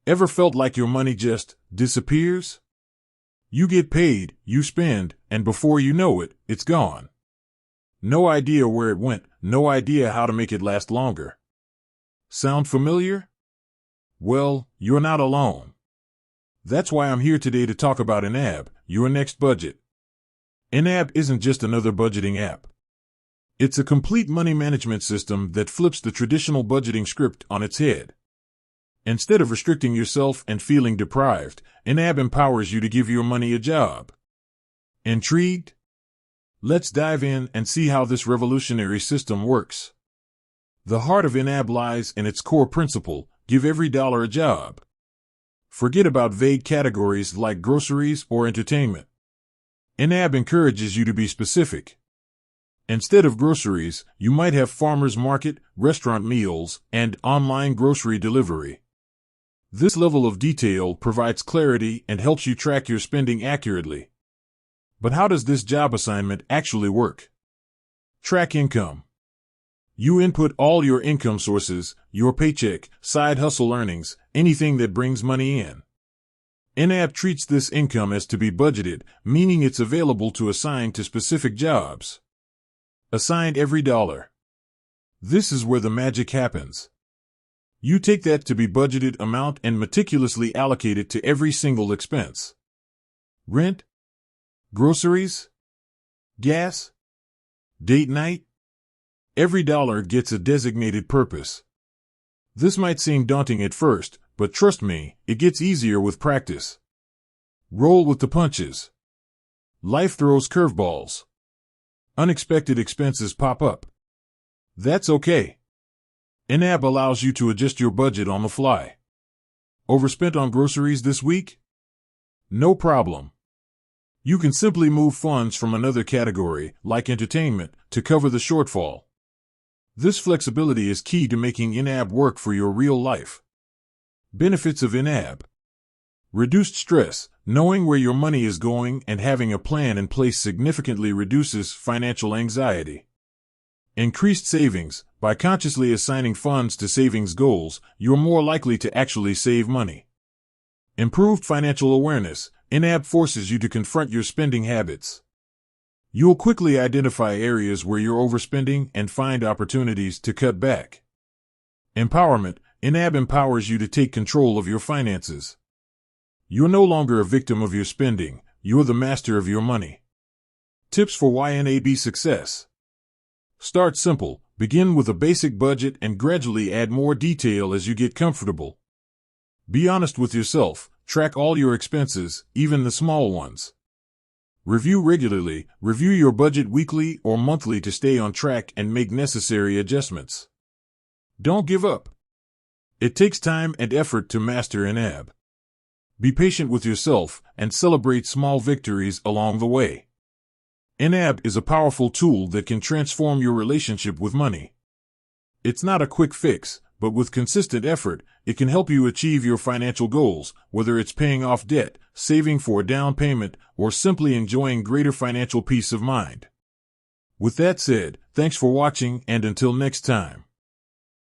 Ever felt like your money just disappears? You get paid, you spend, and before you know it, it's gone. No idea where it went, no idea how to make it last longer. Sound familiar? Well, you're not alone. That's why I'm here today to talk about YNAB, your next budget. YNAB isn't just another budgeting app. It's a complete money management system that flips the traditional budgeting script on its head. Instead of restricting yourself and feeling deprived, YNAB empowers you to give your money a job. Intrigued? Let's dive in and see how this revolutionary system works. The heart of YNAB lies in its core principle: give every dollar a job. Forget about vague categories like groceries or entertainment. YNAB encourages you to be specific. Instead of groceries, you might have farmers market, restaurant meals, and online grocery delivery. This level of detail provides clarity and helps you track your spending accurately. But how does this job assignment actually work? Track income. You input all your income sources, your paycheck, side hustle earnings, anything that brings money in. YNAB treats this income as to be budgeted, meaning it's available to assign to specific jobs. Assign every dollar. This is where the magic happens. You take that to be budgeted amount and meticulously allocate it to every single expense. Rent? Groceries? Gas? Date night? Every dollar gets a designated purpose. This might seem daunting at first, but trust me, it gets easier with practice. Roll with the punches. Life throws curveballs. Unexpected expenses pop up. That's okay. YNAB allows you to adjust your budget on the fly. Overspent on groceries this week? No problem. You can simply move funds from another category, like entertainment, to cover the shortfall. This flexibility is key to making YNAB work for your real life. Benefits of YNAB: reduced stress. Knowing where your money is going and having a plan in place significantly reduces financial anxiety. Increased savings. By consciously assigning funds to savings goals, you're more likely to actually save money. Improved financial awareness. YNAB forces you to confront your spending habits. You'll quickly identify areas where you're overspending and find opportunities to cut back. Empowerment. YNAB empowers you to take control of your finances. You're no longer a victim of your spending, you're the master of your money. Tips for YNAB success. Start simple. Begin with a basic budget and gradually add more detail as you get comfortable. Be honest with yourself. Track all your expenses, even the small ones. Review regularly. Review your budget weekly or monthly to stay on track and make necessary adjustments. Don't give up. It takes time and effort to master YNAB. Be patient with yourself and celebrate small victories along the way. YNAB is a powerful tool that can transform your relationship with money. It's not a quick fix, but with consistent effort, it can help you achieve your financial goals, whether it's paying off debt, saving for a down payment, or simply enjoying greater financial peace of mind. With that said, thanks for watching, and until next time.